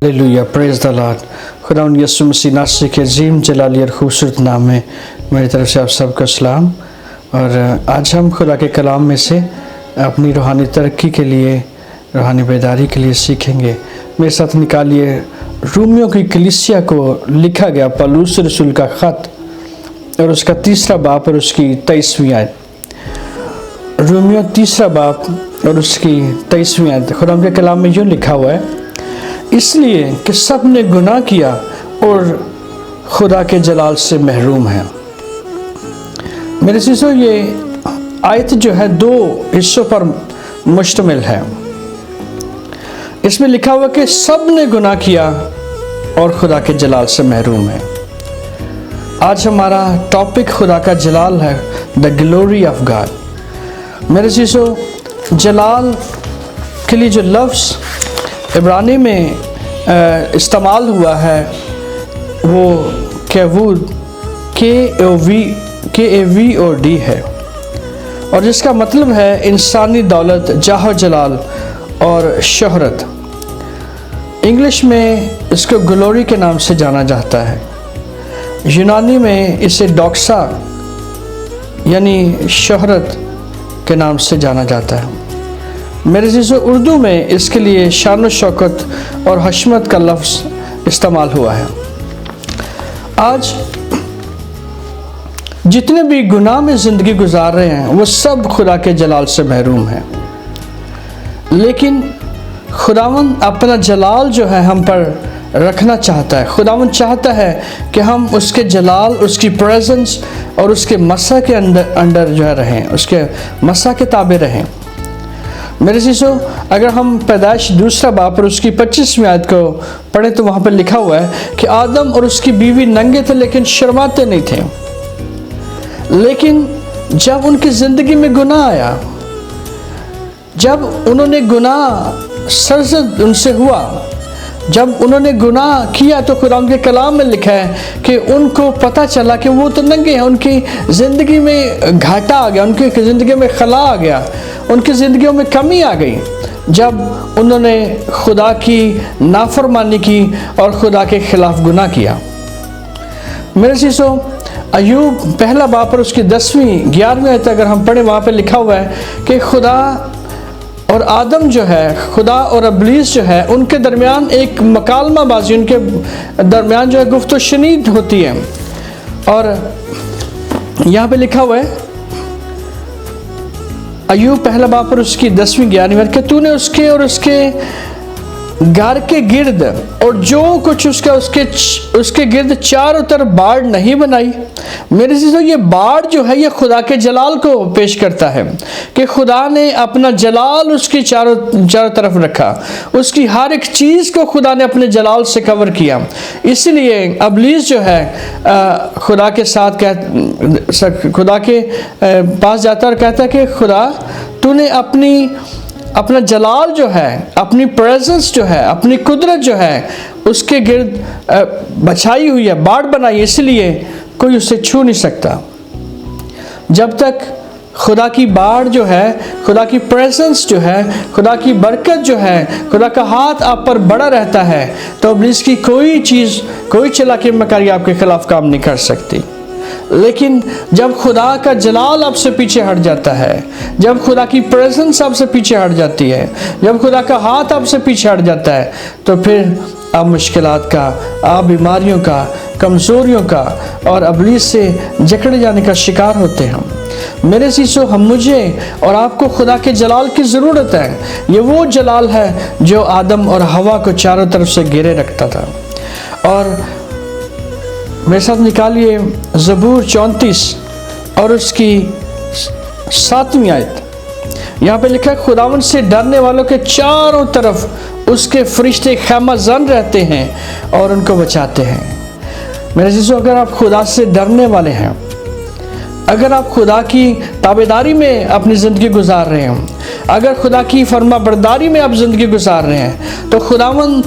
Hallelujah, praise the Lord. खुदा यीशु मसीह नासरी के अजीम जलाली और खूबसूरत नाम में मेरी तरफ से आप सबका सलाम। और आज हम खुदा के कलाम में से अपनी रूहानी तरक्की के लिए, रूहानी बेदारी के लिए सीखेंगे। मेरे साथ निकालिए रोमियो की कलीसिया को लिखा गया पौलुस रसूल का ख़त और उसका 3 बाब और उसकी 23वीं आयत। रोमियो 3 बाब और उसकी 23वीं आयत। खुदा के कलाम में यूँ लिखा हुआ है, इसलिए कि सब ने गुनाह किया और खुदा के जलाल से महरूम हैं। मेरे चीज़ों, ये आयत जो है 2 हिस्सों पर मुश्तमिल है। इसमें लिखा हुआ कि सब ने गुनाह किया और खुदा के जलाल से महरूम है। आज हमारा टॉपिक खुदा का जलाल है, द ग्लोरी ऑफ गॉड। मेरे चीज़ों, जलाल के लिए जो लफ्ज़ इब्रानी में इस्तेमाल हुआ है वो केवूद KAVOD है और जिसका मतलब है इंसानी दौलत, जाह जलाल और शोहरत। इंग्लिश में इसको ग्लोरी के नाम से जाना जाता है। यूनानी में इसे डॉक्सा यानी शोहरत के नाम से जाना जाता है। मेरे चीज़ों, उर्दू में इसके लिए शान शौकत और हशमत का लफ्ज़ इस्तेमाल हुआ है। आज जितने भी गुनाह में ज़िंदगी गुजार रहे हैं वो सब खुदा के जलाल से महरूम हैं। लेकिन खुदावंद अपना जलाल जो है हम पर रखना चाहता है। खुदावंद चाहता है कि हम उसके जलाल, उसकी प्रेजेंस और उसके मसा के अंदर जो है रहें, उसके मसा के ताबे रहें। मेरे चीज़ों, अगर हम पैदाइश 2 बाब और उसकी 25वीं आयत को पढ़ें तो वहाँ पर लिखा हुआ है कि आदम और उसकी बीवी नंगे थे लेकिन शर्माते नहीं थे। लेकिन जब उनकी ज़िंदगी में गुनाह आया, जब उन्होंने गुनाह सरजद उनसे हुआ, जब उन्होंने गुनाह किया तो कुरान के कलाम में लिखा है कि उनको पता चला कि वो तो नंगे हैं। उनकी ज़िंदगी में घाटा आ गया, उनकी ज़िंदगी में खला आ गया, उनकी ज़िंदगियों में कमी आ गई जब उन्होंने खुदा की नाफरमानी की और खुदा के ख़िलाफ़ गुनाह किया। मेरे चीज़ों, अय्यूब 1 बाब पर उसकी 10वीं 11वीं आयत अगर हम पढ़ें, वहाँ पर लिखा हुआ है कि खुदा और आदम जो है, खुदा और इब्लीस जो है, उनके दरमियान एक मकालमाबाजी, उनके दरमियान जो है गुफ्त शनीद होती है। और यहाँ पे लिखा हुआ है अय्यूब 1 बाब पर उसकी 10वीं 11वीं आयत कि तूने उसके और उसके घर के गिर्द और जो कुछ उसके गिर्द चारों तरफ बाड़ नहीं बनाई। मेरे चीज़ों, ये बाड़ जो है ये खुदा के जलाल को पेश करता है कि खुदा ने अपना जलाल उसकी चारों तरफ रखा। उसकी हर एक चीज़ को खुदा ने अपने जलाल से कवर किया। इसलिए इब्लीस जो है खुदा के पास जाता और कहता है कि खुदा तूने अपना जलाल जो है, अपनी प्रेजेंस जो है, अपनी कुदरत जो है उसके गिर्द बछाई हुई है, बाड़ बनाई, इसलिए कोई उसे छू नहीं सकता। जब तक खुदा की बाड़ जो है, खुदा की प्रेजेंस जो है, खुदा की बरकत जो है, खुदा का हाथ आप पर बड़ा रहता है तो इब्लीस की कोई चीज़, कोई चालाकी मकारी आपके खिलाफ काम नहीं कर सकती। लेकिन जब खुदा का जलाल आपसे पीछे हट जाता है, जब खुदा की प्रेजेंस आपसे पीछे हट जाती है, जब खुदा का हाथ आपसे पीछे हट जाता है तो फिर आप मुश्किलात का, आप बीमारियों का, कमज़ोरियों का और इब्लीस से जकड़े जाने का शिकार होते हैं। मेरे चीज़ों, मुझे और आपको खुदा के जलाल की ज़रूरत है। ये वो जलाल है जो आदम और हवा को चारों तरफ से घेरे रखता था। और मेरे साथ निकालिए ज़बूर 34 और उसकी 7वीं आयत। यहाँ पे लिखा है खुदावंद से डरने वालों के चारों तरफ उसके फरिश्ते खैमाज़न रहते हैं और उनको बचाते हैं। मेरे चीज़ों, अगर आप खुदा से डरने वाले हैं, अगर आप खुदा की ताबेदारी में अपनी ज़िंदगी गुजार रहे हैं, अगर खुदा की फरमाबरदारी में आप ज़िंदगी गुजार रहे हैं तो खुदावंद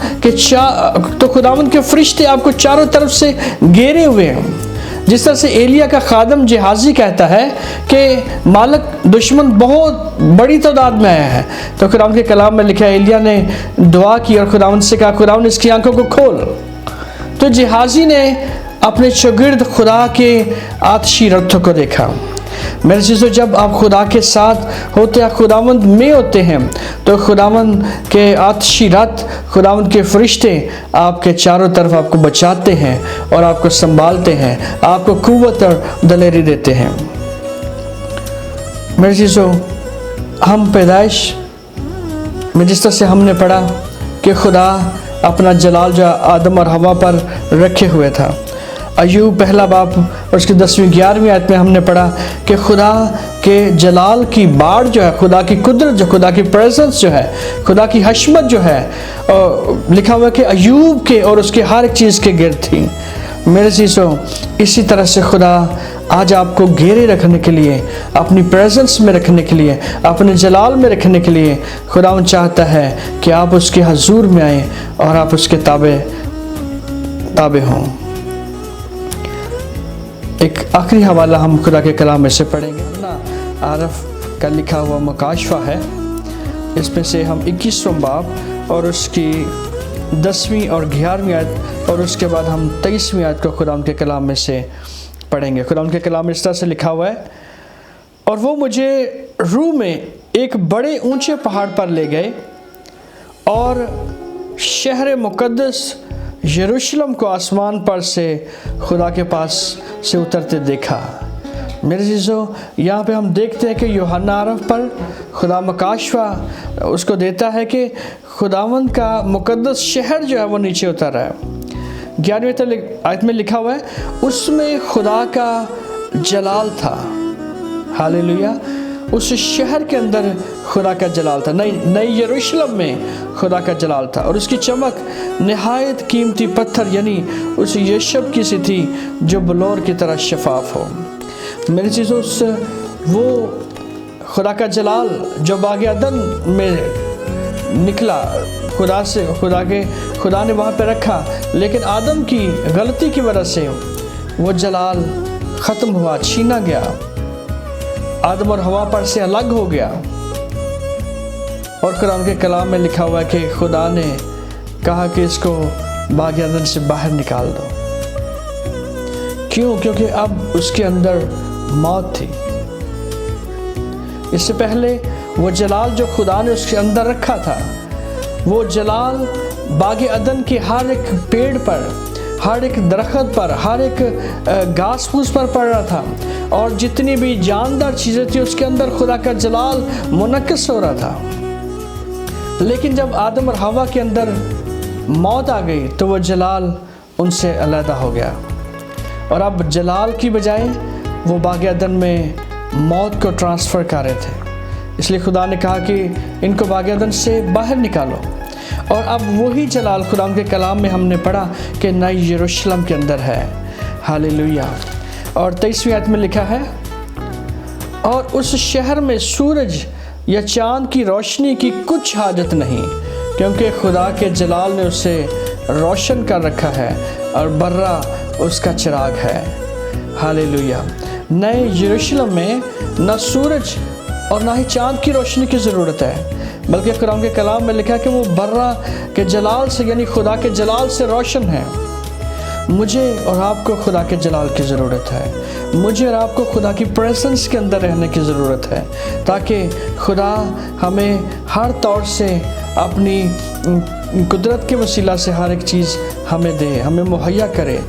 के फरिश्ते आपको चारों तरफ से घेरे हुए हैं। जिस तरह से एलिया का खादम जिहाजी कहता है कि मालिक दुश्मन बहुत बड़ी तादाद में आया है, तो खुदावंद के कलाम में लिखा है एलिया ने दुआ की और खुदावंद से कहा खुदावंद इसकी आंखों को खोल। तो जिहाजी ने अपने चौगिर्द खुदा के आतशी रथों को देखा। मेरे चीज़ों, जब आप खुदा के साथ होते हैं, खुदावंद में होते हैं, तो खुदावंद के आतशी रथ, खुदावंद के फरिश्ते आपके चारों तरफ आपको बचाते हैं और आपको संभालते हैं, आपको कुव्वत और दलेरी देते हैं। मेरे चीज़ों, हम पैदाइश में जिस तरह से हमने पढ़ा कि खुदा अपना जलाल जो आदम और हवा पर रखे हुए था, अय्यूब पहला बाब और उसकी 10वीं 11वीं आयत में हमने पढ़ा कि खुदा के जलाल की बाढ़ जो है, खुदा की कुदरत जो, खुदा की प्रेजेंस जो है, खुदा की हशमत जो है, लिखा हुआ कि अय्यूब के और उसके हर एक चीज़ के गिर्द थी। मेरे चीज़ों, इसी तरह से खुदा आज आपको घेरे रखने के लिए, अपनी प्रेजेंस में रखने के लिए, अपने जलाल में रखने के लिए खुदा चाहता है कि आप उसके हजूर में आए और आप उसके ताबे हों। एक आखिरी हवाला हम खुदा के कलाम में से पढ़ेंगे ना, आरफ का लिखा हुआ मुकाशफा है। इसमें से हम 21वां बाब और उसकी 10वीं और 11वीं आयत और उसके बाद हम 23वीं आयत को खुदा के कलाम में से पढ़ेंगे। खुदा के कलाम इस तरह से लिखा हुआ है, और वो मुझे रूह में एक बड़े ऊंचे पहाड़ पर ले गए और शहर मुकद्दस यरूशलेम को आसमान पर से खुदा के पास से उतरते देखा। मेरे चीज़ों, यहाँ पे हम देखते हैं कि यूहन्ना आरफ पर खुदा मुकाशफा उसको देता है कि खुदावंद का मुकद्दस शहर जो है वो नीचे उतर रहा है। 11वीं आयत में लिखा हुआ है, उसमें खुदा का जलाल था। हालेलुया। उस शहर के अंदर खुदा का जलाल था, नई यरूशलेम में खुदा का जलाल था, और उसकी चमक नहायत कीमती पत्थर यानी उस यशब की सी थी जो बलौर की तरह शफाफ हो। मेरी चीज़ों, वो खुदा का जलाल जो बाग़ अदन में निकला खुदा ने वहाँ पे रखा, लेकिन आदम की गलती की वजह से वो जलाल ख़त्म हुआ, छीना गया, आदम और हवा पर से अलग हो गया। और कुरान के कलाम में लिखा हुआ है कि खुदा ने कहा कि इसको बाग़ अदन से बाहर निकाल दो। क्यों? क्योंकि अब उसके अंदर मौत थी। इससे पहले वो जलाल जो खुदा ने उसके अंदर रखा था, वो जलाल बाग़ अदन के हर एक पेड़ पर, हर एक दरख्त पर, हर एक घास फूस पर पड़ रहा था, और जितनी भी जानदार चीज़ें थी उसके अंदर खुदा का जलाल मुनक्किस हो रहा था। लेकिन जब आदम और हवा के अंदर मौत आ गई तो वो जलाल उनसे अलहदा हो गया, और अब जलाल की बजाय वो बाग़ अदन में मौत को ट्रांसफ़र कर रहे थे। इसलिए खुदा ने कहा कि इनको बाग़ अदन से बाहर निकालो। और अब वही जलाल खुदा के कलाम में हमने पढ़ा कि नई यरूशलेम के अंदर है। हालेलुया। और 23वीं आयत में लिखा है, और उस शहर में सूरज या चाँद की रोशनी की कुछ हाजत नहीं, क्योंकि खुदा के जलाल ने उसे रोशन कर रखा है और बर्रा उसका चिराग है। हालेलुया। नए यरूशलेम में न सूरज और ना ही चाँद की रोशनी की ज़रूरत है, बल्कि कुरान के कलाम में लिखा है कि वो बर्रा के जलाल से यानी खुदा के जलाल से रोशन है। मुझे और आपको खुदा के जलाल की ज़रूरत है। मुझे और आपको खुदा की प्रेजेंस के अंदर रहने की ज़रूरत है, ताकि खुदा हमें हर तौर से अपनी कुदरत के वसीला से हर एक चीज़ हमें दे, हमें मुहैया करे,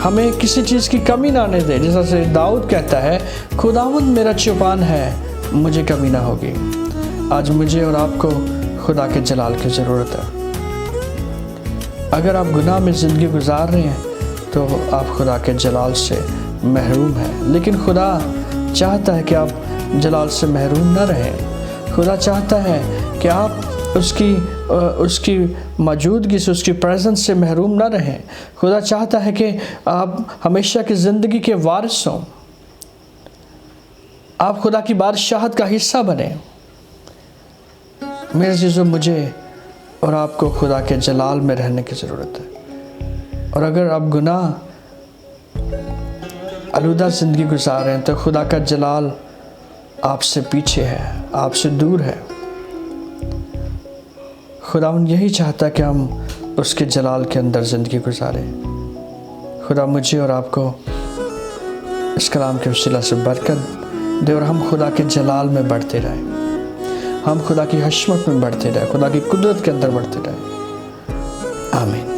हमें किसी चीज़ की कमी ना आने दे। जैसा से दाऊद कहता है, खुदावंद मेरा चौपान है, मुझे कमी ना होगी। आज मुझे और आपको खुदा के जलाल की ज़रूरत है। अगर आप गुनाह में ज़िंदगी गुजार रहे हैं तो आप खुदा के जलाल से महरूम हैं, लेकिन खुदा चाहता है कि आप जलाल से महरूम न रहें। खुदा चाहता है कि आप उसकी मौजूदगी से, उसकी प्रेजेंस से महरूम न रहें। खुदा चाहता है कि आप हमेशा की ज़िंदगी के वारिस हों, आप खुदा की बादशाहत का हिस्सा बने। मेरे चीज़ों, मुझे और आपको खुदा के जलाल में रहने की ज़रूरत है। और अगर आप गुनाह आलूदा ज़िंदगी गुजार रहे हैं तो खुदा का जलाल आपसे पीछे है, आपसे दूर है। खुदावंद यही चाहता कि हम उसके जलाल के अंदर ज़िंदगी गुजारें। खुदा मुझे और आपको इस कलाम के वसीला से बरकत दे और हम खुदा के जलाल में बढ़ते रहें, हम खुदा की हशमत में बढ़ते रहें, खुदा की कुदरत के अंदर बढ़ते रहें। आमीन।